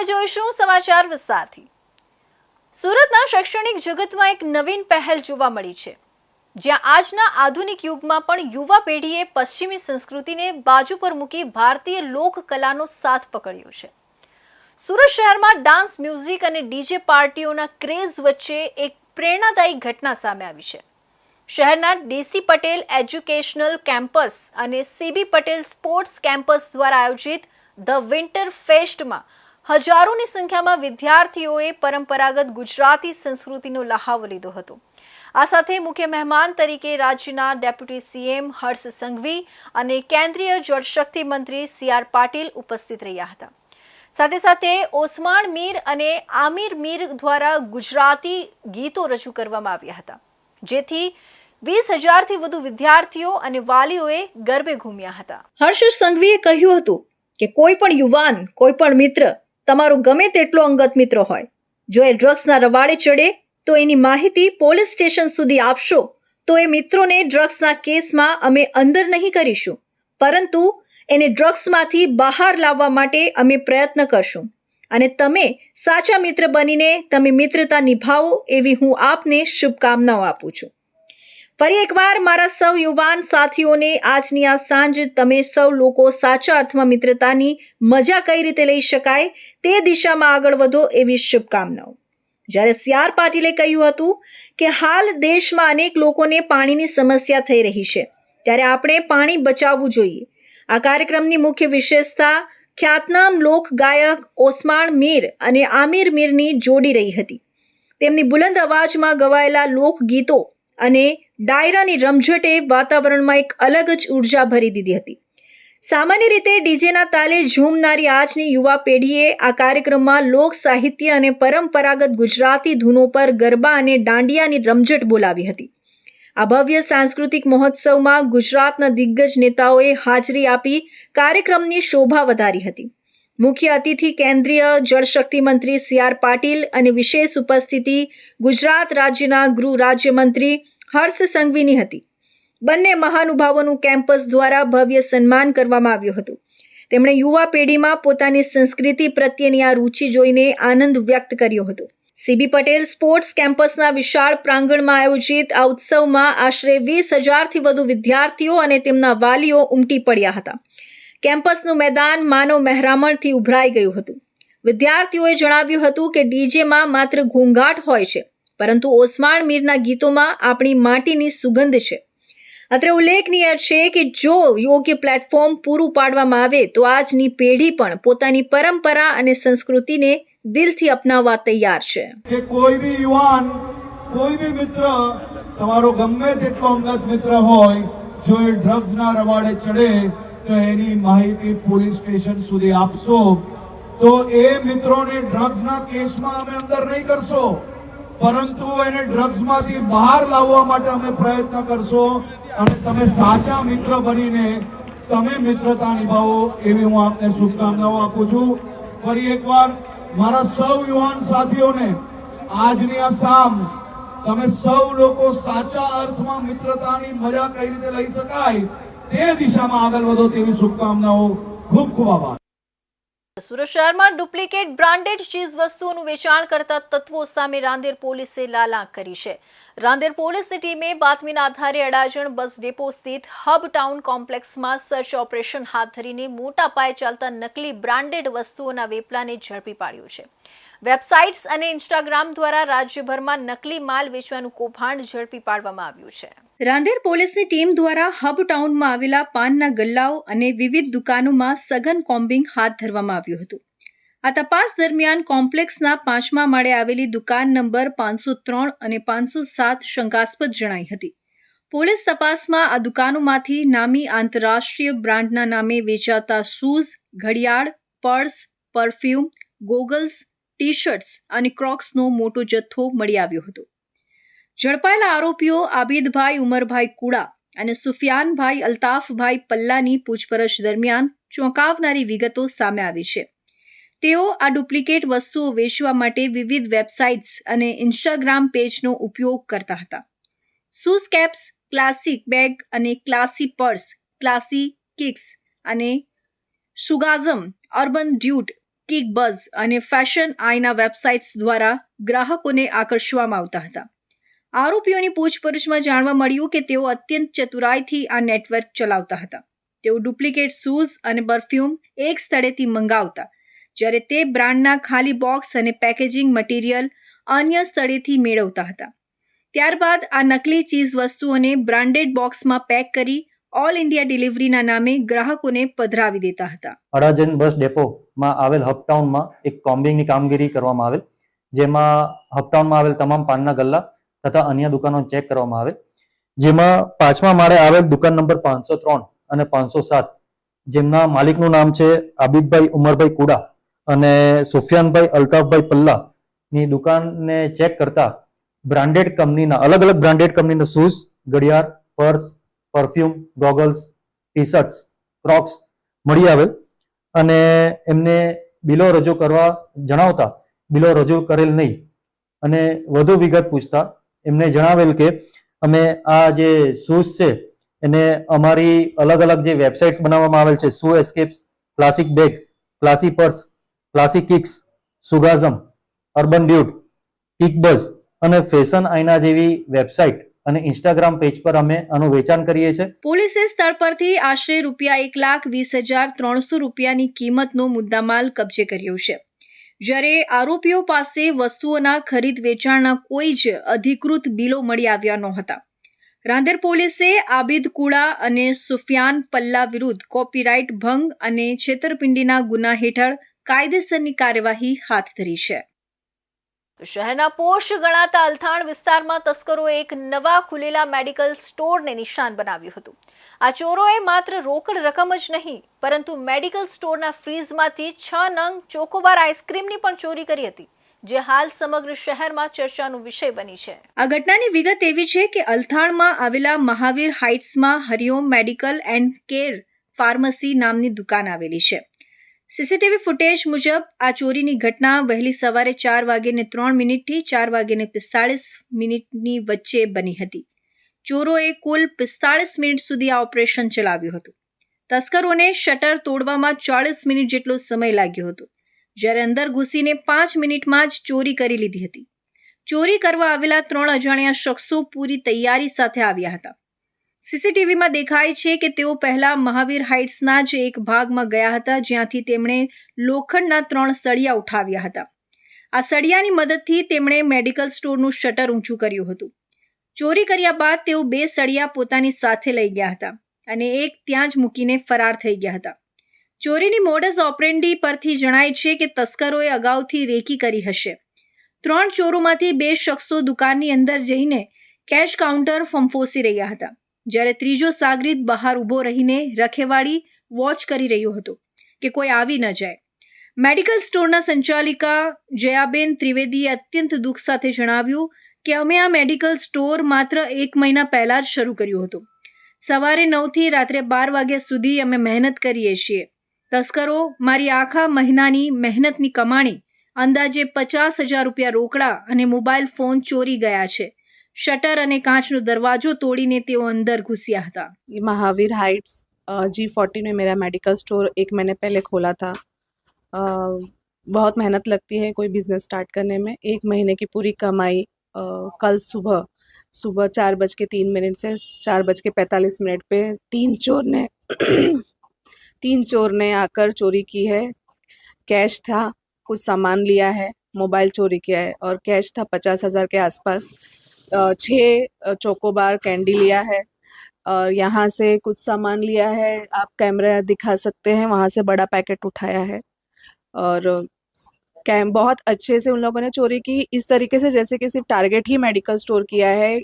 હવે જોઈશું સમાચાર વિસ્તારથી। સુરતના શૈક્ષણિક જગતમાં એક નવીન પહેલ જોવા મળી છે, જ્યાં આજના આધુનિક યુગમાં પણ યુવા પેઢીએ પશ્ચિમી સંસ્કૃતિને બાજુ પર મૂકી ભારતીય લોકકલાનો સાથ પકડ્યો છે। સુરત શહેરમાં ડાન્સ, મ્યુઝિક અને ડીજે પાર્ટીઓના ક્રેઝ વચ્ચે એક પ્રેરણાદાયી ઘટના સામે આવી છે। શહેરના ડીસી પટેલ એજ્યુકેશનલ કેમ્પસ અને સીબી પટેલ સ્પોર્ટ્સ કેમ્પસ દ્વારા આયોજિત ધ વિન્ટર ફેસ્ટમાં હજારોની સંખ્યામાં વિદ્યાર્થીઓએ પરંપરાગત ગુજરાતી સંસ્કૃતિનો લહાવો લીધો હતો। આ સાથે મુખ્ય મહેમાન તરીકે રાજ્યના ડેપ્યુટી સીએમ હર્ષ સંઘવી અને કેન્દ્રીય જળશક્તિ મંત્રી CR પાટીલ ઉપસ્થિત રહ્યા હતા। સાથે સાથે ઓસમાણ મીર અને આમિર મીર દ્વારા ગુજરાતી ગીતો રજૂ કરવામાં આવ્યા હતા, જેથી 20,000થી વધુ વિદ્યાર્થીઓ અને વાલીઓએ ગરબે ઘૂમ્યા હતા। હર્ષ સંઘવીએ કહ્યું હતું કે કોઈ પણ યુવાન, કોઈ પણ મિત્ર, તમારો ગમે તેટલો અંગત મિત્ર હોય, જો એ ડ્રગ્સના રવાડે ચડે તો એની માહિતી પોલીસ સ્ટેશન સુધી આપશો તો એ મિત્રોને ડ્રગ્સના કેસમાં અમે અંદર નહીં કરીશું, પરંતુ એને ડ્રગ્સમાંથી બહાર લાવવા માટે અમે પ્રયત્ન કરશું અને તમે સાચા મિત્ર બનીને તમે મિત્રતા નિભાવો એવી હું આપને શુભકામનાઓ આપું છું। ફરી એકવાર મારા સૌ યુવાન સાથીઓને આજની આ સાંજ તમે સૌ લોકો સાચા અર્થમાં મિત્રતાની મજા કઈ રીતે લઈ શકાય તે દિશામાં આગળ વધો એવી શુભકામનાઓ। જ્યારે CR પાટીલે કહ્યું હતું કે હાલ દેશમાં અનેક લોકોને પાણીની સમસ્યા થઈ રહી છે, ત્યારે આપણે પાણી બચાવવું જોઈએ। આ કાર્યક્રમની મુખ્ય વિશેષતા ખ્યાતનામ લોક ગાયક ઓસમાણ મીર અને આમિર મીરની જોડી રહી હતી। તેમની બુલંદ અવાજમાં ગવાયેલા લોકગીતો અને ડાયરાની રમઝટે વાતાવરણમાં એક અલગ જ ઉર્જા ભરી દીધી હતી। સામાન્ય રીતે ડીજેના તાલે ઝૂમનારી આજની યુવા પેઢીએ આ કાર્યક્રમમાં લોક સાહિત્ય અને પરંપરાગત ગુજરાતી ધૂનો પર ગરબા અને દાંડિયાની રમઝટ બોલાવી હતી। આ ભવ્ય સાંસ્કૃતિક મહોત્સવમાં ગુજરાતના દિગ્ગજ નેતાઓએ હાજરી આપી કાર્યક્રમની શોભા વધારી હતી। મુખ્ય અતિથિ કેન્દ્રીય જળશક્તિ મંત્રી CR પાટીલ અને વિશેષ ઉપસ્થિતિ ગુજરાત રાજ્યના ગૃહ રાજ્યમંત્રી હર્ષ સંઘવીની હતી। બંને મહાનુભાવોનું કેમ્પસ દ્વારા ભવ્ય સન્માન કરવામાં આવ્યું હતું। તેમણે યુવા પેઢીમાં પોતાની સંસ્કૃતિ પ્રત્યેની આ રુચિ જોઈને આનંદ વ્યક્ત કર્યો હતો। સીબી પટેલ સ્પોર્ટ્સ કેમ્પસના વિશાળ પ્રાંગણમાં આયોજિત આ ઉત્સવમાં આશરે 20,000થી વધુ વિદ્યાર્થીઓ અને તેમના વાલીઓ ઉમટી પડ્યા હતા। કેમ્પસનું મેદાન માનવ મહેરામણથી ઉભરાઈ ગયું હતું। વિદ્યાર્થીઓએ જણાવ્યું હતું કે ડીજેમાં માત્ર ઘોંઘાટ હોય છે, પરંતુ ઓસમાણ મીરના ગીતોમાં આપણી માટીની સુગંધ છે। અત્રે ઉલ્લેખનીય છે કે જો યોગ્ય પ્લેટફોર્મ પૂરું પાડવામાં આવે તો આજની પેઢી પણ પોતાની પરંપરા અને સંસ્કૃતિને દિલથી અપનાવવા તૈયાર છે। કે કોઈ બી યુવાન, કોઈ બી મિત્ર, તમારો ગમે તેટલો અંગત મિત્ર હોય, જો એ ડ્રગ્સના રવાડે ચડે તો એની માહિતી પોલીસ સ્ટેશન સુધી આપશો તો એ મિત્રોને ડ્રગ્સના કેસમાં અમે અંદર નહીં કરશો, પરંતુ એને ડ્રગ્સમાંથી બહાર લાવવા માટે અમે પ્રયત્ન કરશો અને તમે સાચા મિત્ર બનીને તમે મિત્રતા નિભાવો એવી હું આપને શુભકામનાઓ આપું છું। ફરી એકવાર મારા સૌ યુવાન સાથીઓને આજની આ સામ તમે સૌ લોકો સાચા અર્થમાં મિત્રતાની મજા કઈ રીતે લઈ શકાય તે દિશામાં આગળ વધો તેવી શુભકામનાઓ। ખૂબ ખૂબ આભાર। સુરત શહેરમાં ડુપ્લિકેટ બ્રાન્ડેડ ચીજ વસ્તુઓનું વેચાણ કરતા તત્વો સામે રાંદેર પોલીસે લાલ આંખ કરી છે। રાંદેર પોલીસની ટીમે બાતમીના આધારે અડાજણ બસ ડેપો સ્થિત હબ ટાઉન કોમ્પ્લેક્સમાં સર્ચ ઓપરેશન હાથ ધરીને મોટા પાયે ચાલતા નકલી બ્રાન્ડેડ વસ્તુઓના વેપલાને ઝડપી પાડ્યો છે। વેબસાઇટ્સ અને ઇન્સ્ટાગ્રામ દ્વારા રાજ્યભરમાં નકલી માલ વેચવાનું કૌભાંડ ઝડપી પાડવામાં આવ્યું છે। રાંદેર પોલીસની ટીમ દ્વારા હબ ટાઉનમાં આવેલા પાનના ગલ્લાઓ અને વિવિધ દુકાનોમાં સઘન કોમ્બિંગ હાથ ધરવામાં આવ્યું હતું। આ તપાસ દરમિયાન કોમ્પ્લેક્સના 5મા માળે આવેલી દુકાન નંબર 503 અને 507 શંકાસ્પદ જણાઈ હતી। પોલીસ તપાસમાં આ દુકાનોમાંથી નામી આંતરરાષ્ટ્રીય બ્રાન્ડના નામે વેચાતા શૂઝ, ઘડિયાળ, પર્સ, પરફ્યુમ, ગોગલ્સ, ટી-શર્ટ્સ અને ક્રોક્સનો મોટો જથ્થો મળી આવ્યો હતો। ઝડપાયેલા આરોપીઓ આબિદભાઈ ઉમરભાઈ કુડા અને સુફિયાનભાઈ અલ્તાફભાઈ પલ્લાની પૂછપરછ દરમિયાન ચોંકાવનારી વિગતો સામે આવી છે। તેઓ આ ડુપ્લિકેટ વસ્તુઓ વેચવા માટે વિવિધ વેબસાઇટ્સ અને ઇન્સ્ટાગ્રામ પેજનો ઉપયોગ કરતા હતા। શૂઝ કેપ્સ, ક્લાસિક બેગ અને ક્લાસી પર્સ, ક્લાસી કિક્સ અને સુગાઝમ, અર્બન ડ્યુટ, કિક બઝ અને ફેશન આઈના વેબસાઇટ્સ દ્વારા ગ્રાહકોને આકર્ષવામાં આવતા હતા. આરોપીઓની પૂછપરછમાં જાણવા મળ્યું કે તેઓ અત્યંત ચતુરાઈથી આ નેટવર્ક ચલાવતા હતા. તેઓ ડુપ્લિકેટ શૂઝ અને પરફ્યુમ એક સ્થળેથી મંગાવતા, જ્યારે તે બ્રાન્ડના ખાલી બોક્સ અને પેકેજિંગ મટીરિયલ અન્ય સ્થળેથી મેળવતા હતા. ત્યારબાદ આ નકલી ચીઝ વસ્તુઓને બ્રાન્ડેડ બોક્સમાં પેક કરી ઓલ ઇન્ડિયા ડિલિવરીના નામે ગ્રાહકોને પધરાવી દેતા હતા. અડાજણ બસ ડેપોમાં આવેલ હબટાઉનમાં એક કોમ્બિંગની કામગીરી કરવામાં આવેલ, જેમાં હબટાઉનમાં આવેલ તમામ પાનના ગલ્લા તથા અન્ય દુકાનો ચેક કરવામાં આવેલ, જેમાં 5મા માળે આવેલ દુકાન નંબર 503 અને 507, જેમના માલિકનું નામ છે આબિદભાઈ ઉમરભાઈ કુડા અને સુફિયાનભાઈ અલ્તાફભાઈ પલ્લાની દુકાનને ચેક કરતા બ્રાન્ડેડ કંપનીના અલગ અલગ બ્રાન્ડેડ કંપનીના શૂઝ, ઘડિયાળ, purse, perfume, goggles, T shirts, Crocs મળી આવેલ અને એમને બિલો રજૂ કરવા જણાવતા બિલો રજૂ કરેલ નહીં અને વધુ વિગત પૂછતા એમને જણાવેલ કે અમે આ જે શૂઝ છે એને અમારી અલગ અલગ જે વેબસાઇટ્સ બનાવવામાં આવેલ છે, shoe escapes, classic bag, classy purse, classic kicks, સુગાઝમ, અર્બન ડ્યુડ, કિક બઝ અને ફેશન આઈના જેવી વેબસાઇટ અને ઇન્સ્ટાગ્રામ પેજ પર અમે આનું વેચાણ કરીએ છીએ. પોલીસે સ્થળ પરથી આશરે ₹1,20,300 કિંમતનો મુદ્દામાલ કબજે કર્યો છે, જ્યારે આરોપીઓ પાસે વસ્તુઓના ખરીદ વેચાણના કોઈ જ અધિકૃત બિલો મળી આવ્યા નહોતા. રાંદેર પોલીસે આબિદ કુડા અને સુફિયાન પલ્લા વિરુદ્ધ કોપીરાઇટ ભંગ અને છેતરપિંડીના ગુના હેઠળ કાયદેસરની કાર્યવાહી હાથ ધરી છે. શહેરના પોશ ગણાતા અલથાણ વિસ્તારમાં તસ્કરોએ એક નવા ખુલેલા મેડિકલ સ્ટોરને નિશાન બનાવ્યું હતું. આ ચોરોએ માત્ર રોકડ રકમ જ નહીં, પરંતુ મેડિકલ સ્ટોરના ફ્રીઝમાંથી 6 નંગ ચોકોબાર આઈસ્ક્રીમની પણ ચોરી કરી હતી, જે હાલ સમગ્ર શહેરમાં ચર્ચાનો વિષય બની છે. આ ઘટનાની વિગત એવી છે કે અલથાણમાં આવેલા મહાવીર હાઇટ્સમાં Hariom medical and care pharmacy નામની દુકાન આવેલી છે. સીસીટીવી ફૂટેજ મુજબ આ ચોરીની ઘટના વહેલી સવારે 4:03 થી 4:45 વચ્ચે બની હતી. ચોરોએ કુલ 45 મિનિટ સુધી આ ઓપરેશન ચલાવ્યું હતું. તસ્કરોને શટર તોડવામાં 40 મિનિટ જેટલો સમય લાગ્યો હતો, જ્યારે અંદર ઘૂસીને 5 મિનિટમાં જ ચોરી કરી લીધી હતી. ચોરી કરવા આવેલા 3 અજાણ્યા શખ્સો પૂરી તૈયારી સાથે આવ્યા હતા. સીસીટીવીમાં દેખાય છે કે તેઓ પહેલા મહાવીર હાઇટ્સના જ એક ભાગમાં ગયા હતા, જ્યાંથી તેમણે લોખંડના 3 સળિયા ઉઠાવ્યા હતા. આ સળિયાની મદદથી તેમણે મેડિકલ સ્ટોરનું શટર ઊંચું કર્યું હતું. ચોરી કર્યા બાદ તેઓ 2 સળિયા પોતાની સાથે લઈ ગયા હતા અને એક ત્યાં જ મૂકીને ફરાર થઈ ગયા હતા. ચોરીની મોડસ ઓપરેન્ડી પરથી જણાય છે કે તસ્કરોએ અગાઉથી રેકી કરી હશે. 3 ચોરોમાંથી 2 શખ્સો દુકાનની અંદર જઈને કેશ કાઉન્ટર ફંફોસી રહ્યા હતા, જ્યારે ત્રીજો સાગરીત બહાર ઊભો રહીને રખેવાળી વોચ કરી રહ્યો હતો કે કોઈ આવી ન જાય. મેડિકલ સ્ટોરના સંચાલિકા જયાબેન ત્રિવેદીએ અત્યંત દુઃખ સાથે જણાવ્યું કે અમે આ મેડિકલ સ્ટોર માત્ર 1 મહિના પહેલા જ શરૂ કર્યું હતું. સવારે 9 થી રાત્રે 12 વાગ્યા સુધી અમે મહેનત કરીએ છીએ. તસ્કરો મારી આખા મહિનાની મહેનતની કમાણી અંદાજે ₹50,000 રોકડા અને મોબાઈલ ફોન ચોરી ગયા છે. शटर અને કાચનો દરવાજો તોડીને તેઓ અંદર ઘुसिया હતા. ये महावीर हाइट्स G40 में मेरा मेडिकल स्टोर 1 महीने पहले खोला था. बहुत मेहनत लगती है कोई बिजनेस स्टार्ट करने में. 1 महीने की पूरी कमाई कल सुबह 4:03 से 4:45 पे 3 चोर ने आकर चोरी की है. कैश था, कुछ सामान लिया है, मोबाइल चोरी किया है और कैश था 50,000 के आसपास. 6 चोकोबार कैंडी लिया है और यहाँ से कुछ सामान लिया है, आप कैमरा दिखा सकते हैं, वहाँ से बड़ा पैकेट उठाया है और बहुत अच्छे से उन लोगों ने चोरी की. इस तरीके से जैसे कि सिर्फ टारगेट ही मेडिकल स्टोर किया है.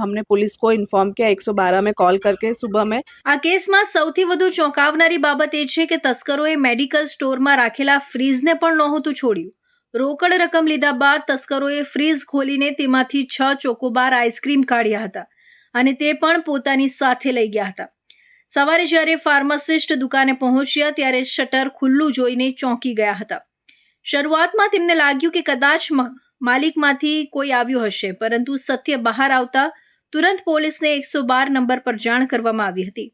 हमने पुलिस को इन्फॉर्म किया 112 में कॉल करके सुबह में. આ કેસમાં સૌથી વધુ ચોંકાવનારી બાબત એ છે કે તસ્કરોએ મેડિકલ સ્ટોરમાં રાખેલા ફ્રીઝને પણ નહોતું છોડ્યું. રોકડ રકમ લીધા બાદ તસ્કરોએ ફ્રીઝ ખોલીને તેમાંથી 6 ચોકોબાર આઈસ્ક્રીમ કાઢ્યા હતા અને તે પણ પોતાની સાથે લઈ ગયા હતા. સવારે જ્યારે ફાર્માસિસ્ટ દુકાને પહોંચ્યા ત્યારે શટર ખુલ્લું જોઈને ચોંકી ગયા હતા. શરૂઆતમાં તેમને લાગ્યું કે કદાચ માલિકમાંથી કોઈ આવ્યું હશે, પરંતુ સત્ય બહાર આવતા તુરંત પોલીસને 112 નંબર પર જાણ કરવામાં આવી હતી.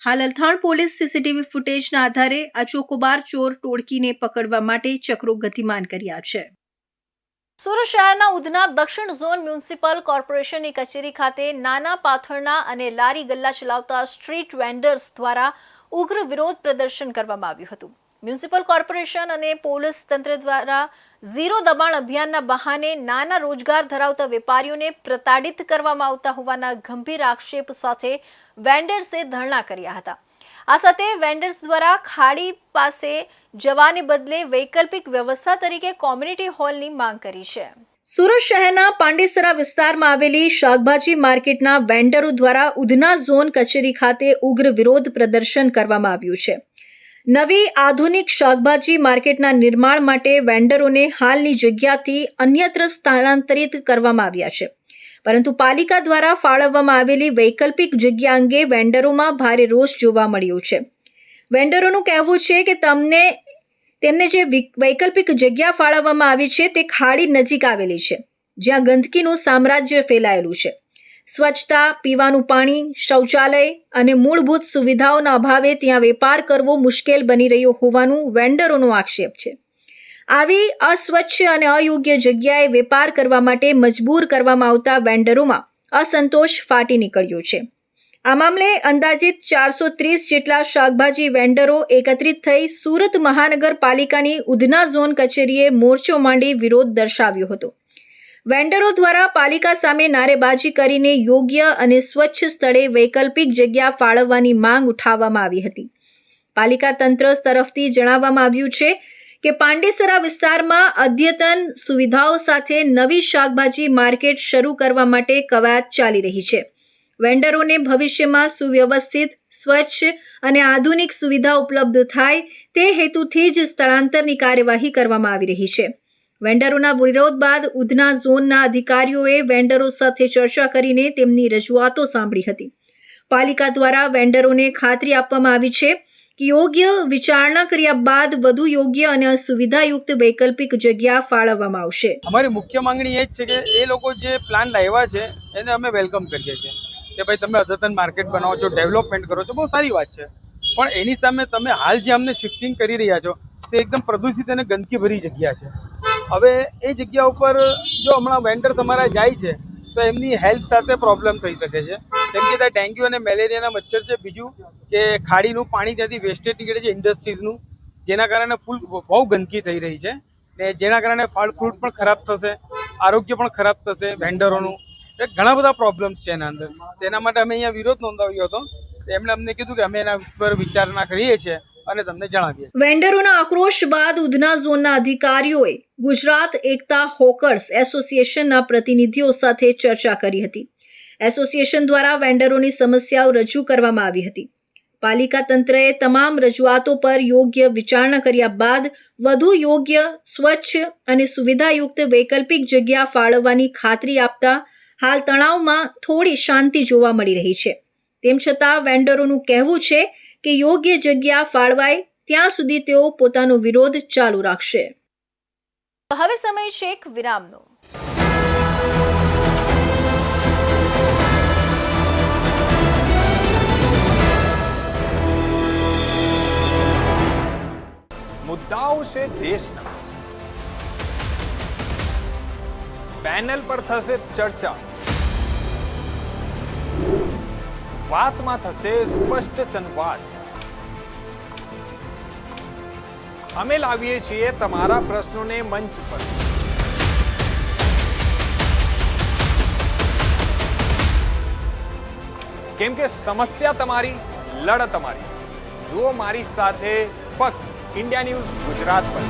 હાલ અલથાણ પોલીસ સીસીટીવી ફૂટેજના આધારે આ ચોકોબાર ચોર ટોળકીને પકડવા માટે ચક્રો ગતિમાન કર્યા છે. સુરત શહેરના ઉધના દક્ષિણ ઝોન મ્યુનિસિપલ કોર્પોરેશનની કચેરી ખાતે નાના પાથરણા અને લારી ગલ્લા ચલાવતા સ્ટ્રીટ વેન્ડર્સ દ્વારા ઉગ્ર વિરોધ પ્રદર્શન કરવામાં આવ્યું હતું. મ્યુનિસિપલ કોર્પોરેશન અને પોલીસ તંત્ર દ્વારા ઝીરો દબાણ અભિયાનના બહાને નાના રોજગાર ધરાવતા વેપારીઓને પ્રતાડિત કરવામાં આવતા હોવાના ગંભીર આક્ષેપ સાથે વેન્ડર્સે ધરણા કર્યા હતા. આ સાથે વેન્ડર્સ દ્વારા ખાડી પાસે જવાને બદલે વૈકલ્પિક વ્યવસ્થા તરીકે કોમ્યુનિટી હોલની માંગ કરી છે. સુરત શહેરના પાંડેસરા વિસ્તારમાં આવેલી શાકભાજી માર્કેટના વેન્ડરો દ્વારા ઉધના ઝોન કચેરી ખાતે ઉગ્ર વિરોધ પ્રદર્શન કરવામાં આવ્યું છે. નવી આધુનિક શાકભાજી માર્કેટના નિર્માણ માટે વેન્ડરોને હાલની જગ્યાથી અન્યત્ર સ્થળાંતરિત કરવામાં આવ્યા છે, પરંતુ પાલિકા દ્વારા ફાળવવામાં આવેલી વૈકલ્પિક જગ્યા અંગે વેન્ડરોમાં ભારે રોષ જોવા મળ્યો છે. વેન્ડરોનું કહેવું છે કે તેમને જે વૈકલ્પિક જગ્યા ફાળવવામાં આવી છે તે ખાડી નજીક આવેલી છે, જ્યાં ગંદકીનું સામ્રાજ્ય ફેલાયેલું છે. સ્વચ્છતા, પીવાનું પાણી, શૌચાલય અને મૂળભૂત સુવિધાઓના અભાવે ત્યાં વેપાર કરવો મુશ્કેલ બની રહ્યો હોવાનું વેન્ડરોનો આક્ષેપ છે. આવી અસ્વચ્છ અને અયોગ્ય જગ્યાએ વેપાર કરવા માટે મજબૂર કરવામાં આવતા વેન્ડરોમાં અસંતોષ ફાટી નીકળ્યો છે. આ મામલે અંદાજિત 430 જેટલા શાકભાજી વેન્ડરો એકત્રિત થઈ સુરત મહાનગરપાલિકાની ઉધના ઝોન કચેરીએ મોરચો માંડી વિરોધ દર્શાવ્યો હતો. વેન્ડરો દ્વારા પાલિકા સામે નારેબાજી કરીને યોગ્ય અને સ્વચ્છ સ્થળે વૈકલ્પિક જગ્યા ફાળવવાની માંગ ઉઠાવવામાં આવી હતી. પાલિકા તંત્ર તરફથી જણાવવામાં આવ્યું છે કે પાંડેસરા વિસ્તારમાં અદ્યતન સુવિધાઓ સાથે નવી શાકભાજી માર્કેટ શરૂ કરવા માટે કવાયત ચાલી રહી છે. વેન્ડરોને ભવિષ્યમાં સુવ્યવસ્થિત, સ્વચ્છ અને આધુનિક સુવિધા ઉપલબ્ધ થાય તે હેતુથી જ સ્થળાંતરની કાર્યવાહી કરવામાં આવી રહી છે. વેન્ડરોના વિરોધ બાદ ઉધના ઝોનના અધિકારીઓએ વેન્ડરો સાથે ચર્ચા કરીને તેમની રજૂઆતો સાંભળી હતી. પાલિકા દ્વારા વેન્ડરોને ખાતરી આપવામાં આવી છે કે યોગ્ય વિચારણા કર્યા બાદ વધુ યોગ્ય અને સુવિધાયુક્ત વૈકલ્પિક જગ્યા ફાળવવામાં આવશે. અમારી મુખ્ય માંગણી એ જ છે કે એ લોકો જે પ્લાન લાવ્યા છે એને અમે વેલકમ કરીએ છીએ કે ભાઈ તમે અદ્યતન માર્કેટ બનાવો છો, ડેવલપમેન્ટ કરો છો, બહુ સારી વાત છે. પણ એની સામે તમે હાલ જે અમને શિફ્ટિંગ કરી રહ્યા છો તે એકદમ પ્રદૂષિત અને ગંદકી ભરી જગ્યા છે. હવે એ જગ્યા ઉપર જો હમણાં વેન્ડર્સ અમારા જાય છે તો એમની હેલ્થ સાથે પ્રોબ્લેમ થઈ શકે છે, કેમ કે ત્યાં ડેન્ગ્યુ અને મેલેરિયાના મચ્છર છે. બીજું કે ખાડીનું પાણી ત્યાંથી વેસ્ટેજ નીકળે છે ઇન્ડસ્ટ્રીઝનું, જેના કારણે બહુ ગંદકી થઈ રહી છે ને જેના કારણે ફળ ફ્રૂટ પણ ખરાબ થશે, આરોગ્ય પણ ખરાબ થશે વેન્ડરોનું. ઘણા બધા પ્રોબ્લેમ્સ છે એના અંદર. તેના માટે અમે અહીંયા વિરોધ નોંધાવ્યો હતો. એમણે અમને કીધું કે અમે એના ઉપર વિચારણા કરીએ છીએ અને તમને જણાવીએ. વેન્ડરોના આક્રોશ બાદ ઉધના ઝોનના અધિકારીઓએ ગુજરાત એકતા હોકર્સ એસોસિએશનના પ્રતિનિધિઓ સાથે ચર્ચા કરી હતી. એસોસિએશન દ્વારા વેન્ડરોની સમસ્યાઓ રજૂ કરવામાં આવી હતી. પાલિકા તંત્રએ તમામ રજૂઆતો પર યોગ્ય વિચારણા કર્યા બાદ વધુ યોગ્ય, સ્વચ્છ અને સુવિધાયુક્ત વૈકલ્પિક જગ્યા ફાળવવાની ખાતરી આપતા હાલ તણાવમાં થોડી શાંતિ જોવા મળી રહી છે. તેમ છતાં વેન્ડરોનું કહેવું છે કે યોગ્ય જગ્યા ફાળવાય ત્યાં સુધી તેઓ પોતાનો વિરોધ ચાલુ રાખશે. હવે સમય છે એક વિરામનો. મુદ્દાઓ છે દેશના, પેનલ પર થશે ચર્ચા, વાતમાં થશે સ્પષ્ટ સંવાદ. અમે લાવીએ છીએ તમારા પ્રશ્નોને મંચ પર. કેમ કે સમસ્યા તમારી, લડત અમારી. જુઓ મારી સાથે ફક્ત ઇન્ડિયા ન્યૂઝ ગુજરાત પર.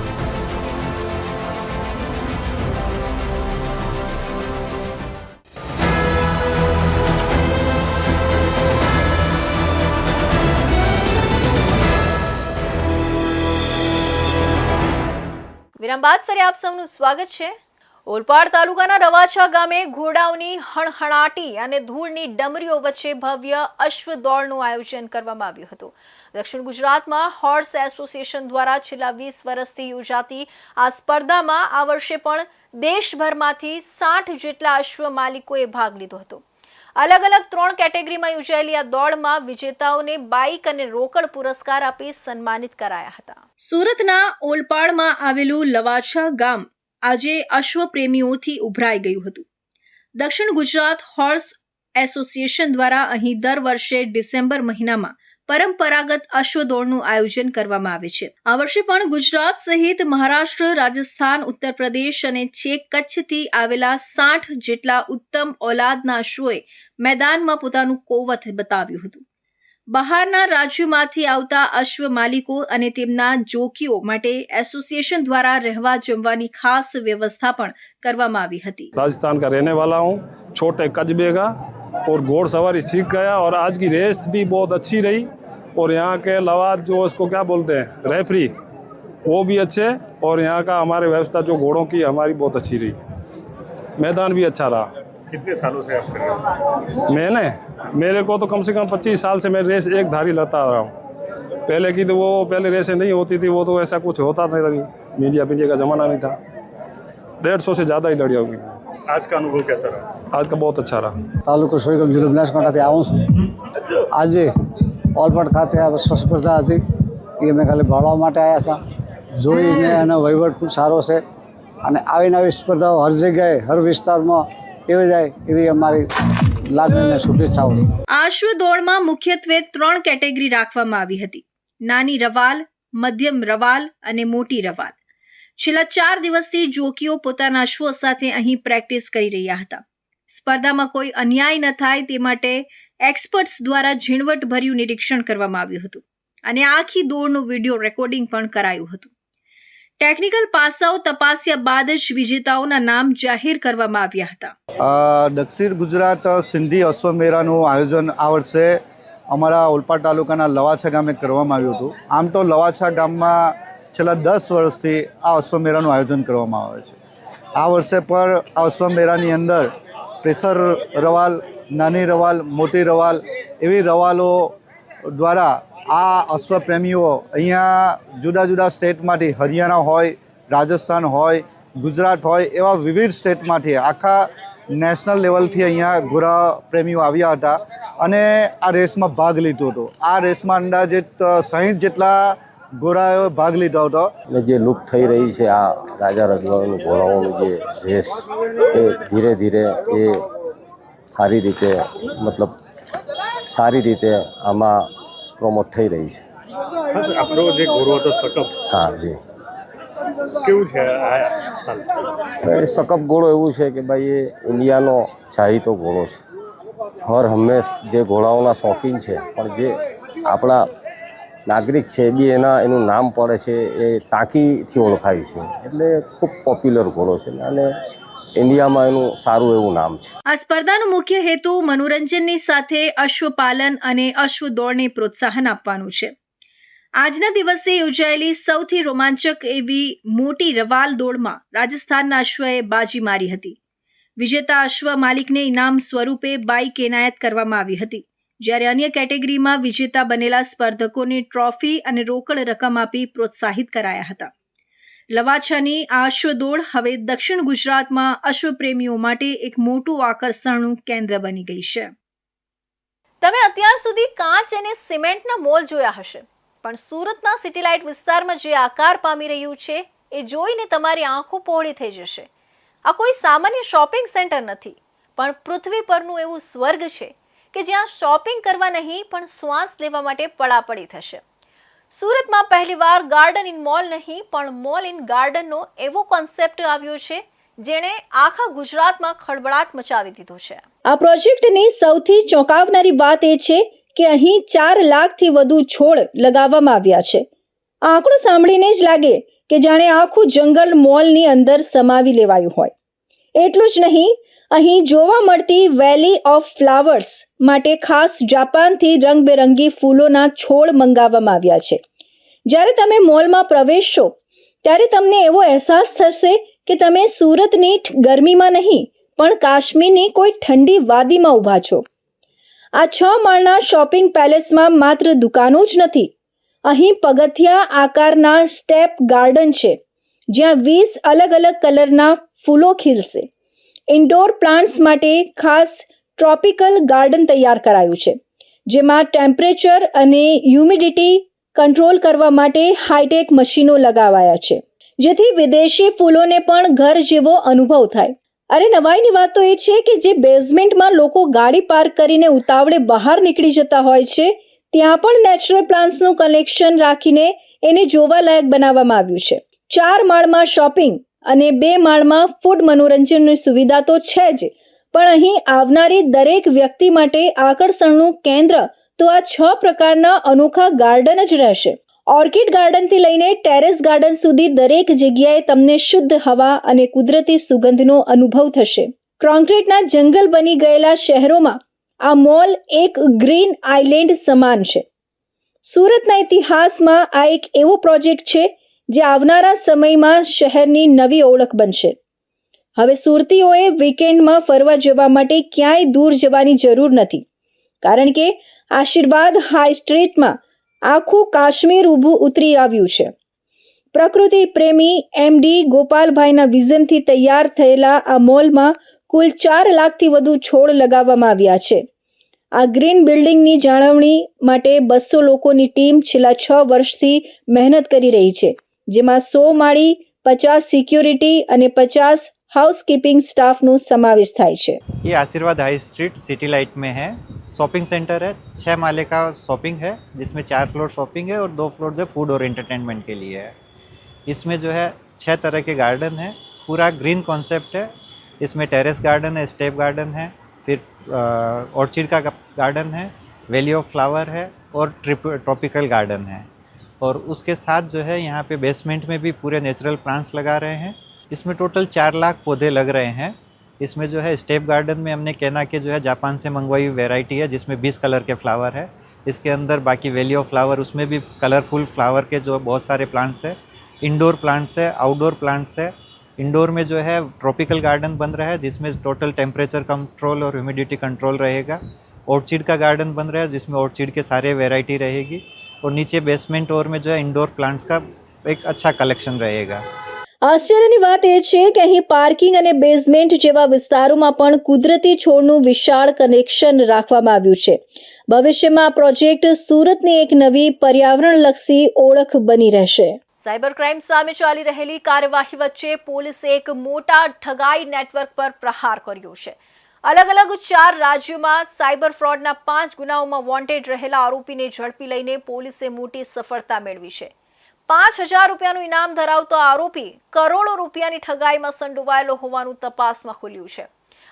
વિરામ બાદ ફરી આપ સૌનું સ્વાગત છે. ઓલપાડ તાલુકાના રવાછા ગામે ઘોડાઓની હણહણાટી અને ધૂળની ડમરીઓ વચ્ચે ભવ્ય અશ્વ દોડનું આયોજન કરવામાં આવ્યું હતું. દક્ષિણ ગુજરાતમાં હોર્સ એસોસિએશન દ્વારા છેલ્લા 20 વર્ષથી યોજાતી આ સ્પર્ધામાં આ વર્ષે પણ દેશભરમાંથી 60 જેટલા અશ્વ માલિકોએ ભાગ લીધો હતો. અલગ અલગ 3 કેટેગરીમાં યોજાયેલી આ દોડમાં વિજેતાઓને બાઇક અને રોકડ પુરસ્કાર આપી સન્માનિત કરાયા હતા. સુરતના ઓલપાડમાં આવેલું લવાછા ગામ આજે અશ્વ પ્રેમીઓથી ઉભરાઈ ગયું હતું. દક્ષિણ ગુજરાત હોર્સ એસોસિએશન દ્વારા અહીં દર વર્ષે ડિસેમ્બર મહિનામાં પરંપરાગત અશ્વ દોડનું આયોજન કરવામાં આવે છે. આ વર્ષે પણ ગુજરાત સહિત મહારાષ્ટ્ર, રાજસ્થાન, ઉત્તર પ્રદેશ અને છેક કચ્છથી આવેલા 60 જેટલા ઉત્તમ ઓલાદના અશ્વોએ મેદાનમાં પોતાનું કોવત બતાવ્યું હતું. બહારના રાજ્યોમાંથી આવતા અશ્વ માલિકો અને તેમના જોકીઓ માટે એસોસિએશન દ્વારા રહેવા જમવાની ખાસ વ્યવસ્થા પણ કરવામાં આવી હતી. राजस्थान का रहने वाला हूँ, छोटे कस्बे का, और घोड़सवारी सीख गया और आज की रेस भी बहुत अच्छी रही. और यहाँ के लवाद जो इसको क्या बोलते हैं, रेफरी, वो भी अच्छे, और यहाँ का हमारे व्यवस्था जो घोड़ों की हमारी बहुत अच्छी रही. मैदान भी अच्छा रहा. कितने सालों से आप कर रहे हो? मेरे को तो कम से कम 25 साल से मैं रेस एक धारी लड़ता रहा हूँ. पहले रेसें नहीं होती थी, वो तो ऐसा कुछ होता नहीं, मीडिया का ज़माना नहीं था. 150 से ज़्यादा ही लड़ी होगी. आज का अनुभव कैसा रहा? आज का बहुत अच्छा रहा. તાલુકો સોયગામ જિલ્લો બનાસકાંઠાથી આવું છું. આજે ઓલપાડ ખાતે આ અશ્વ સ્પર્ધા હતી એ અમે ખાલી ભાળવા માટે આવ્યા હતા. જોઈને એનો વહીવટ ખૂબ સારો છે અને આવીને આવી સ્પર્ધાઓ હર જગ્યાએ હર વિસ્તારમાં એવી જાય એવી અમારી લાગણીને શુભેચ્છાઓ. આ અશ્વ દોડમાં મુખ્યત્વે 3 કેટેગરી રાખવામાં આવી હતી: નાની રવાલ, મધ્યમ રવાલ અને મોટી રવાલ. છેલ્લા 4 દિવસથી જોકીઓ પોતાના અશ્વો સાથે અહીં પ્રેક્ટિસ કરી રહ્યા હતા. સ્પર્ધામાં કોઈ અન્યાય ન થાય તે માટે એક્સપર્ટ્સ દ્વારા ઝીણવટભર્યું નિરીક્ષણ કરવામાં આવ્યું હતું અને આખી દોડનું વિડીયો રેકોર્ડિંગ પણ કરાયું હતું. ટેકનિકલ પાસાઓ તપાસ્યા બાદ જ વિજેતાઓના નામ જાહેર કરવામાં આવ્યા હતા. દક્ષિણ ગુજરાત સિંધી અશ્વ મેળાનું આયોજન આ વર્ષે અમારા ઓલપાડ તાલુકાના લવાછા ગામે કરવામાં આવ્યું હતું. આમ તો લવાછા ગામમાં છેલ્લા 10 વર્ષથી આ અશ્વ મેળાનું આયોજન કરવામાં આવે છે. આ વર્ષે પણ આ અશ્વ મેળાની અંદર પ્રેશર રવાલ, નાની રવાલ, મોટી રવાલ એવી રવાલો દ્વારા આ અશ્વ પ્રેમીઓ અહીંયા જુદા જુદા સ્ટેટમાંથી, હરિયાણા હોય, રાજસ્થાન હોય, ગુજરાત હોય, એવા વિવિધ સ્ટેટમાંથી આખા નેશનલ લેવલથી અહીંયા ઘોડા પ્રેમીઓ આવ્યા હતા અને આ રેસમાં ભાગ લીધો હતો. આ રેસમાં અંદાજિત 60 જેટલા ઘોડાઓએ ભાગ લીધો હતો. અને જે લુપ્ત થઈ રહી છે આ રાજા રજવાડાનું ઘોડાઓનું જે રેસ, એ ધીરે ધીરે એ સારી રીતે, મતલબ સારી રીતે આમાં પ્રમોટ થઈ રહી છે. ખાસ આપણો જે ઘોડો હતો સકપ, હા જી, કેવું છે આ? એ સકપ ઘોડો એવું છે કે ભાઈ એ ઇન્ડિયાનો ચાહીતો ઘોડો છે. હર હંમેશ જે ઘોડાઓના શોખીન છે, પણ જે આપણા નાગરિક છે એ બી એનું નામ પડે છે, એ ટાંકીથી ઓળખાય છે, એટલે ખૂબ પોપ્યુલર ઘોડો છે અને ઇન્ડિયામાં એનું સારું એવું નામ છે. આ સ્પર્ધાનો મુખ્ય હેતુ મનોરંજનની સાથે અશ્વપાલન અને અશ્વ દોડને પ્રોત્સાહન આપવાનું છે. આજના દિવસે યોજાયેલી સૌથી રોમાંચક એવી મોટી રવાલ દોડમાં રાજસ્થાનના અશ્વએ બાજી મારી હતી. વિજેતા અશ્વ માલિકને ઇનામ સ્વરૂપે બાઇક એનાયત કરવામાં આવી હતી, જ્યારે અન્ય કેટેગરીમાં વિજેતા બનેલા સ્પર્ધકોને ટ્રોફી અને રોકડ રકમ આપી પ્રોત્સાહિત કરાયા હતા. લવાછાની આ અશ્વદોડ હવે દક્ષિણ ગુજરાતમાં અશ્વપ્રેમીઓ માટે એક મોટું આકર્ષણનું કેન્દ્ર બની ગઈ છે. તમે અત્યાર સુધી કાચ અને સિમેન્ટના મોલ જોયા હશે, પણ સુરતના સિટી લાઇટ વિસ્તારમાં જે આકાર પામી રહ્યું છે એ જોઈને તમારી આંખો પહોળી થઈ જશે. આ કોઈ સામાન્ય શોપિંગ સેન્ટર નથી, પણ પૃથ્વી પરનું એવું સ્વર્ગ છે કે જ્યાં શોપિંગ કરવા નહીં પણ શ્વાસ લેવા માટે પડાપડી થશે. સુરતમાં પહેલીવાર ગાર્ડન ઇન મોલ નહીં પણ મોલ ઇન ગાર્ડનનો એવો કોન્સેપ્ટ આવ્યો છે જેણે આખા ગુજરાતમાં ખળબળાટ મચાવી દીધો છે. આ પ્રોજેક્ટની સૌથી ચોંકાવનારી વાત એ છે કે અહીં 4 લાખથી વધુ છોડ લગાવવામાં આવ્યા છે. આ આંકડો સાંભળીને જ લાગે કે જાણે આખું જંગલ મોલની અંદર સમાવી લેવાયું હોય. એટલું જ નહીં, અહીં જોવા મળતી વેલી ઓફ ફ્લાવર્સ માટે ખાસ જાપાનથી રંગબેરંગી ફૂલોના છોડ મંગાવવામાં આવ્યા છે. જ્યારે તમે મોલમાં પ્રવેશશો ત્યારે તમને એવો અહેસાસ થશે કે તમે સુરતની ગરમીમાં નહીં પણ કાશ્મીરની કોઈ ઠંડી વાદીમાં ઊભા છો. આ 6 માળના શોપિંગ પેલેસમાં માત્ર દુકાનો જ નથી, અહીં પગથિયા આકારના સ્ટેપ ગાર્ડન છે જ્યાં 20 અલગ અલગ કલરના ફૂલો ખીલશે. ઇન્ડોર પ્લાન્ટ્સ માટે ખાસ ટ્રોપિકલ ગાર્ડન તૈયાર કરાયું છે, જેમાં ટેમ્પરેચર અને હ્યુમિડિટી કંટ્રોલ કરવા માટે હાઈટેક મશીનો લગાવાયા છે, જેથી વિદેશી ફૂલોને પણ ઘર જેવો અનુભવ થાય. અરે નવાઈની વાત તો એ છે કે જે બેઝમેન્ટમાં લોકો ગાડી પાર્ક કરીને ઉતાવળે બહાર નીકળી જતા હોય છે, ત્યાં પણ નેચરલ પ્લાન્ટ્સનું કલેક્શન રાખીને એને જોવાલાયક બનાવવામાં આવ્યું છે. 4 માળમાં શોપિંગ અને 2 માળમાં ફૂડ મનોરંજનની સુવિધા તો છે જ, પણ અહીં આવનારી દરેક વ્યક્તિ માટે આકર્ષણનું કેન્દ્ર તો આ 6 પ્રકારના અનોખા ગાર્ડન જ રહેશે. ઓર્કિડ ગાર્ડનથી લઈને ટેરેસ ગાર્ડન સુધી દરેક જગ્યાએ તમને શુદ્ધ હવા અને કુદરતી સુગંધનો અનુભવ થશે. કોન્ક્રીટના જંગલ બની ગયેલા શહેરોમાં આ મોલ એક ગ્રીન આઇલેન્ડ સમાન છે. સુરતના ઇતિહાસમાં આ એક એવો પ્રોજેક્ટ છે જે આવનારા સમયમાં શહેરની નવી ઓળખ બનશે. હવે સુરતીઓએ વીકેન્ડમાં ફરવા જવા માટે ક્યાંય દૂર જવાની જરૂર નથી, કારણ કે આશીર્વાદ હાઈ સ્ટ્રીટમાં આખું કાશ્મીર ઊભું ઉતરી આવ્યું છે. પ્રકૃતિ પ્રેમી MD ગોપાલભાઈના વિઝનથી તૈયાર થયેલા આ મોલમાં કુલ 4 લાખથી વધુ છોડ લગાવવામાં આવ્યા છે. આ ગ્રીન બિલ્ડિંગની જાળવણી માટે 200 લોકોની ટીમ છેલ્લા 6 વર્ષથી મહેનત કરી રહી છે, જેમાં 100 માળી, 50 સિક્યોરિટી અને 50 हाउसकीपिंग स्टाफ नो समावेश થાય છે. ये आशीर्वाद हाई स्ट्रीट सिटी लाइट में है. शॉपिंग सेंटर है. 6 माले का शॉपिंग है, जिसमें 4 फ्लोर शॉपिंग है और 2 फ्लोर जो फूड और एंटरटेनमेंट के लिए है. इसमें जो है 6 तरह के गार्डन है. पूरा ग्रीन कॉन्सेप्ट है. इसमें टेरेस गार्डन है, स्टेप गार्डन है, फिर ऑर्चिड का गार्डन है, वैली ऑफ फ्लावर है और ट्रॉपिकल गार्डन है. और उसके साथ जो है यहाँ पे बेसमेंट में भी पूरे नेचुरल प्लांट्स लगा रहे हैं. इसमें टोटल 4 लाख पौधे लग रहे हैं. इसमें जो है स्टेप गार्डन में हमने कहना के जो है जापान से मंगवाई हुई वेराइटी है, जिसमें 20 कलर के फ्लावर है. इसके अंदर बाकी वैली ऑफ फ्लावर, उसमें भी कलरफुल फ्लावर के जो बहुत सारे प्लांट्स है. इंडोर प्लांट्स है, आउटडोर प्लांट्स है. इंडोर में जो है ट्रॉपिकल गार्डन बन रहा है, जिसमें टोटल टेम्परेचर कंट्रोल और ह्यूमिडिटी कंट्रोल रहेगा. ऑर्चिड का गार्डन बन रहा है, जिसमें ऑर्चिड के सारे वेराइटी रहेगी. और नीचे बेसमेंट और में जो है इंडोर प्लांट्स का एक अच्छा कलेक्शन रहेगा. આશ્ચર્યની વાત એ છે કે અહીં પાર્કિંગ અને બેઝમેન્ટ જેવા વિસ્તારોમાં પણ કુદરતી છોડનું વિશાળ કનેક્શન રાખવામાં આવ્યું છે. ભવિષ્યમાં આ પ્રોજેક્ટ સુરતની એક નવી પર્યાવરણલક્ષી ઓળખ બની રહેશે. સાયબર ક્રાઇમ સામે ચાલી રહેલી કાર્યવાહી વચ્ચે પોલીસે એક મોટા ઠગાઈ નેટવર્ક પર પ્રહાર કર્યો છે. અલગ અલગ 4 રાજ્યોમાં સાયબર ફ્રોડના 5 ગુનાઓમાં વોન્ટેડ રહેલા આરોપીને ઝડપી લઈને પોલીસે મોટી સફળતા મેળવી છે. 5,000 રૂપિયાનું ઇનામ ધરાવતો આરોપી કરોડો રૂપિયાની ઠગાઈમાં સંડોવાયેલો હોવાનું તપાસમાં ખુલ્યું છે.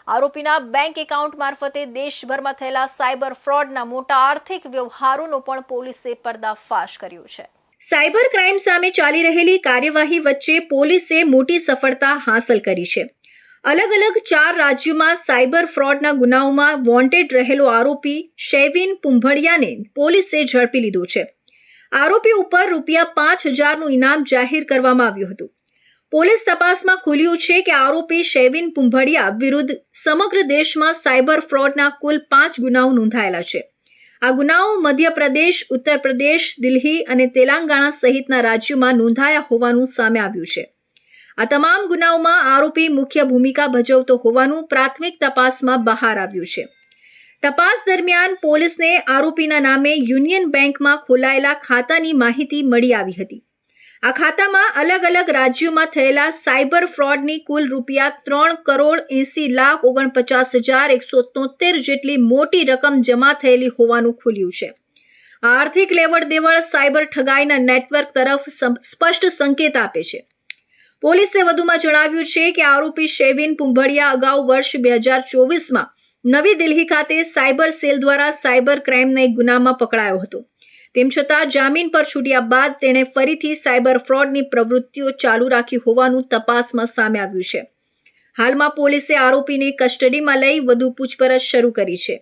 આરોપીના બેંક એકાઉન્ટ મારફતે દેશભરમાં થયેલા સાયબર ફ્રોડના મોટા આર્થિક વ્યવહારોનો પણ પોલીસે પર્દાફાશ કર્યો છે. સાયબર ક્રાઇમ સામે ચાલી રહેલી કાર્યવાહી વચ્ચે પોલીસે મોટી સફળતા હાંસલ કરી છે. અલગ અલગ 4 રાજ્યોમાં સાયબર ફ્રોડના ગુનાઓમાં વોન્ટેડ રહેલો આરોપી શૈવિન પુંભડિયાને પોલીસે ઝડપી લીધો છે. આરોપી ઉપર ₹5,000નું ઇનામ જાહેર કરવામાં આવ્યું હતું. પોલીસ તપાસમાં ખુલ્યું છે કે આરોપી શૈવિન પુંભડિયા વિરુદ્ધ સમગ્ર દેશમાં સાયબર ફ્રોડના કુલ 5 ગુનાઓ નોંધાયેલા છે. આ ગુનાઓ મધ્યપ્રદેશ, ઉત્તર પ્રદેશ, દિલ્હી અને તેલંગાણા સહિતના રાજ્યોમાં નોંધાયા હોવાનું સામે આવ્યું છે. આ તમામ ગુનાઓમાં આરોપી મુખ્ય ભૂમિકા ભજવતો હોવાનું પ્રાથમિક તપાસમાં બહાર આવ્યું છે. તપાસ દરમિયાન પોલીસને આરોપીના નામે યુનિયન બેંકમાં ખોલાયેલા ખાતાની માહિતી મળી આવી હતી. આ ખાતામાં અલગ અલગ રાજ્યોમાં થયેલા સાયબર ફ્રોડની કુલ ₹3,49,49,173 જેટલી મોટી રકમ જમા થયેલી હોવાનું ખુલ્યું છે. આર્થિક લેવડ દેવડ સાયબર ઠગાઈના નેટવર્ક તરફ સ્પષ્ટ સંકેત આપે છે. પોલીસે વધુમાં જણાવ્યું છે કે આરોપી શૈવિન પુંભડિયા અગાઉ વર્ષ 2024માં નવી દિલ્હી ખાતે સાયબર સેલ દ્વારા સાયબર ક્રાઇમના એક ગુનામાં પકડાયો હતો. તેમ છતાં જામીન પર છૂટ્યા બાદ તેણે ફરીથી સાયબર ફ્રોડની પ્રવૃત્તિઓ ચાલુ રાખી હોવાનું તપાસમાં સામે આવ્યું છે. હાલમાં પોલીસે આરોપીને કસ્ટડીમાં લઈ વધુ પૂછપરછ શરૂ કરી છે.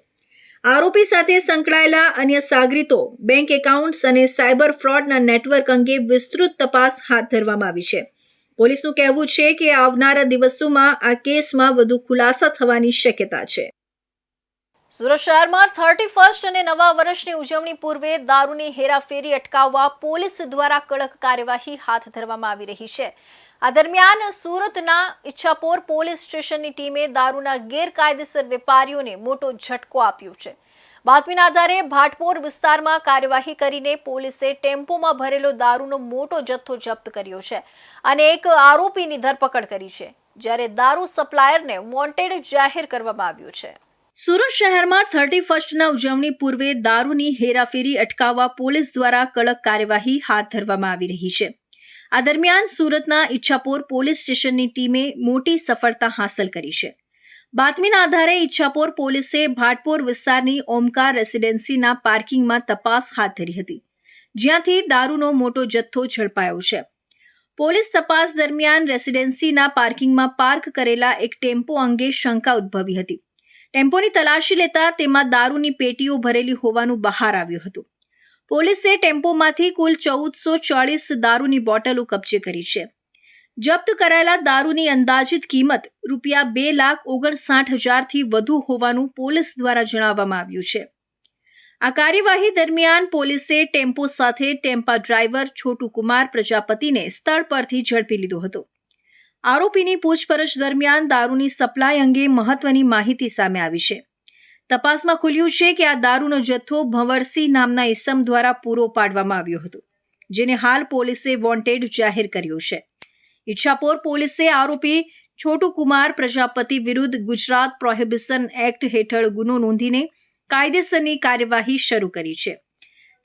આરોપી સાથે સંકળાયેલા અન્ય સાગરીતો, બેંક એકાઉન્ટ્સ અને સાયબર ફ્રોડના નેટવર્ક અંગે વિસ્તૃત તપાસ હાથ ધરવામાં આવી છે. પોલીસનું કહેવું છે કે આવનારા દિવસોમાં આ કેસમાં વધુ ખુલાસા થવાની શક્યતા છે. સુરત શહેરમાં 31st અને નવા વર્ષની ઉજવણી પૂર્વે દારૂની હેરાફેરી અટકાવવા પોલીસ દ્વારા કડક કાર્યવાહી હાથ ધરવામાં આવી રહી છે. આ દરમિયાન સુરતના ઈચ્છાપોર પોલીસ સ્ટેશનની ટીમે દારૂના ગેરકાયદેસર વેપારીઓને મોટો ઝટકો આપ્યો છે. બાતમીના આધારે ભાટપોર વિસ્તારમાં કાર્યવાહી કરીને પોલીસે ટેમ્પોમાં ભરેલો દારૂનો મોટો જથ્થો જપ્ત કર્યો છે અને એક આરોપીની ધરપકડ કરી છે, જ્યારે દારૂ સપ્લાયરને વોન્ટેડ જાહેર કરવામાં આવ્યો છે. સુરત શહેરમાં 31સ્ટના ઉજવણી પૂર્વે દારૂની હેરાફેરી અટકાવવા પોલીસ દ્વારા કડક કાર્યવાહી હાથ ધરવામાં આવી રહી છે. આ દરમિયાન સુરતના ઈચ્છાપોર પોલીસ સ્ટેશનની ટીમે મોટી સફળતા હાંસલ કરી છે. બાતમીના આધારે ઈચ્છાપોર પોલીસે ભાટપોર વિસ્તારની ઓમકાર રેસિડેન્સીના પાર્કિંગમાં તપાસ હાથ ધરી હતી, જ્યાંથી દારૂનો મોટો જથ્થો ઝડપાયો છે. પોલીસ તપાસ દરમિયાન રેસિડેન્સીના પાર્કિંગમાં પાર્ક કરેલા એક ટેમ્પો અંગે શંકા ઉદ્ભવી હતી. ટેમ્પોની તલાશી લેતા તેમાં દારૂની પેટીઓ ભરેલી હોવાનું બહાર આવ્યું હતું. પોલીસે ટેમ્પોમાંથી કુલ 1440 દારૂની બોટલો કબજે કરી છે. જપ્ત કરાયેલા દારૂની અંદાજિત કિંમત ₹2,59,000થી વધુ હોવાનું પોલીસ દ્વારા જણાવવામાં આવ્યું છે. આ કાર્યવાહી દરમિયાન પોલીસે ટેમ્પો સાથે ટેમ્પા ડ્રાઈવર છોટુ કુમાર પ્રજાપતિને સ્થળ પરથી ઝડપી લીધો હતો. આરોપીની પૂછપરછ દરમિયાન દારૂની સપ્લાય અંગે મહત્વની માહિતી સામે આવી છે. તપાસમાં ખુલ્યું છે કે આ દારૂનો જથ્થો ભંવરસિંહ નામના ઈસમ દ્વારા પૂરો પાડવામાં આવ્યો હતો, જેને હાલ પોલીસે વોન્ટેડ જાહેર કર્યો છે. ઈચ્છાપોર પોલીસે આરોપી છોટુ કુમાર પ્રજાપતિ વિરુદ્ધ ગુજરાત પ્રોહિબિશન એક્ટ હેઠળ ગુનો નોંધીને કાયદેસરની કાર્યવાહી શરૂ કરી છે.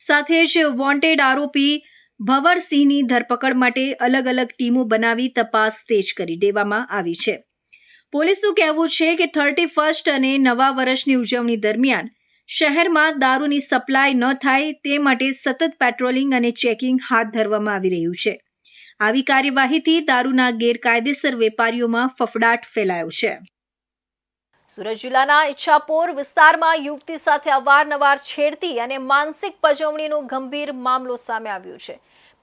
સાથે જ વોન્ટેડ આરોપી ભંવરસિંહની ધરપકડ માટે અલગ અલગ ટીમો બનાવી તપાસ તેજ કરી દેવામાં આવી છે. પોલીસનું કહેવું છે કે 31st અને નવા વર્ષની ઉજવણી દરમિયાન શહેરમાં દારૂની સપ્લાય ન થાય તે માટે સતત પેટ્રોલિંગ અને ચેકિંગ હાથ ધરવામાં આવી રહ્યું છે. આવી કાર્યવાહીથી દારૂના ગેરકાયદેસર વેપારીઓમાં ફફડાટ ફેલાયો છે. સુરત જિલ્લાના ઈચ્છાપોર વિસ્તારમાં યુવતી સાથે અવારનવાર છેડતી અને માનસિક પજવણીનો ગંભીર મામલો સામે આવ્યો છે.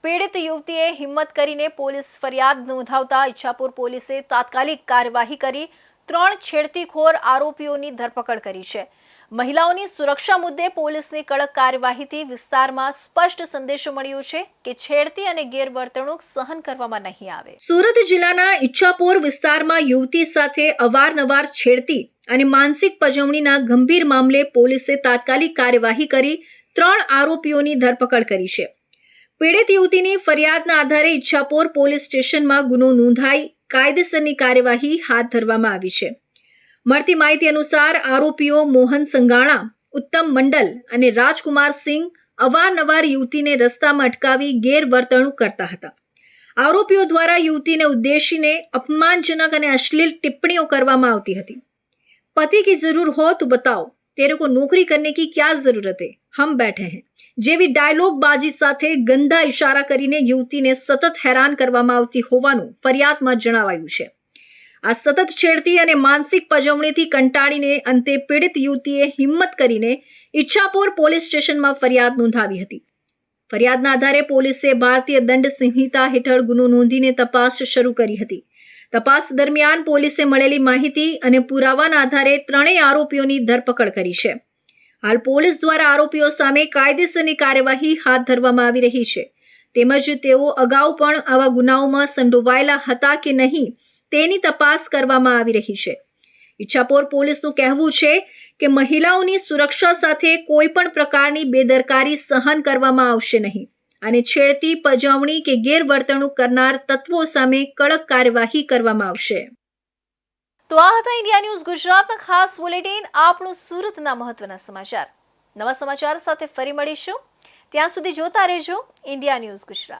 પીડિત યુવતીએ હિંમત કરીને પોલીસ ફરિયાદ નોંધાવતા ઈચ્છાપોર પોલીસે તાત્કાલિક કાર્યવાહી કરી 3 છેડતીખોર આરોપીઓની ધરપકડ કરી છે. મહિલાઓની સુરક્ષા મુદ્દે પોલીસની કડક કાર્યવાહીથી વિસ્તારમાં સ્પષ્ટ સંદેશો મળ્યો છે કે છેડતી અને ગેરવર્તણૂક સહન કરવામાં નહીં આવે. સુરત જિલ્લાના ઈચ્છાપોર વિસ્તારમાં યુવતી સાથે અવારનવાર છેડતી અને માનસિક પજવણીના ગંભીર મામલે પોલીસે તાત્કાલિક કાર્યવાહી કરી 3 આરોપીઓની ધરપકડ કરી છે. પીડિત યુવતીની ફરિયાદના આધારે ઈચ્છાપોર પોલીસ સ્ટેશનમાં ગુનો નોંધાઈ કાયદેસરની કાર્યવાહી હાથ ધરવામાં આવી છે. મળતી માહિતી અનુસાર આરોપીઓ મોહન સંગાણા, ઉત્તમ મંડલ અને રાજકુમાર સિંહ અવારનવાર યુવતીને રસ્તામાં અટકાવી ગેરવર્તણૂક કરતા હતા. આરોપીઓ દ્વારા યુવતીને ઉદ્દેશીને અપમાનજનક અને અશ્લીલ ટિપ્પણીઓ કરવામાં આવતી હતી. પતિ की जरूर हो तो बताओ, तेरे को नौकरी करने की क्या जरूरत है, हम बैठे हैं જેવી ડાયલોગબાજી સાથે ગંદા ઇશારા કરીને યુવતીને સતત હેરાન કરવામાં આવતી હોવાનું ફરિયાદમાં જણાવાયું છે. આ સતત છેડતી અને માનસિક પજવણીથી કંટાળીને અંતે પીડિત યુવતીએ હિંમત કરીને ઈચ્છાપોર પોલીસ સ્ટેશનમાં ફરિયાદ નોંધાવી હતી. ફરિયાદના આધારે પોલીસે ભારતીય દંડ સંહિતા હેઠળ ગુનો નોંધીને તપાસ શરૂ કરી હતી. તપાસ દરમિયાન પોલીસે મળેલી માહિતી અને પુરાવાના આધારે 3 આરોપીઓની ધરપકડ કરી છે. હાલ પોલીસ દ્વારા આરોપીઓ સામે કાયદેસરની કાર્યવાહી હાથ ધરવામાં આવી રહી છે. તેમજ તેઓ અગાઉ પણ આવા ગુનાઓમાં સંડોવાયેલા હતા કે નહીં તેની તપાસ કરવામાં આવી રહી છે. ઈચ્છાપોર પોલીસનું કહેવું છે કે મહિલાઓની સુરક્ષા સાથે કોઈ પણ પ્રકારની બેદરકારી સહન કરવામાં આવશે નહીં અને છેડતી, પજવણી કે ગેરવર્તણૂક કરનાર તત્વો સામે કડક કાર્યવાહી કરવામાં આવશે. તો આ હતા ઇન્ડિયા ન્યૂઝ ગુજરાતના ખાસ બુલેટિન. આપણું સુરતના મહત્વના સમાચાર. નવા સમાચાર સાથે ફરી મળીશું. ત્યાં સુધી જોતા રહેજો ઇન્ડિયા ન્યૂઝ ગુજરાત.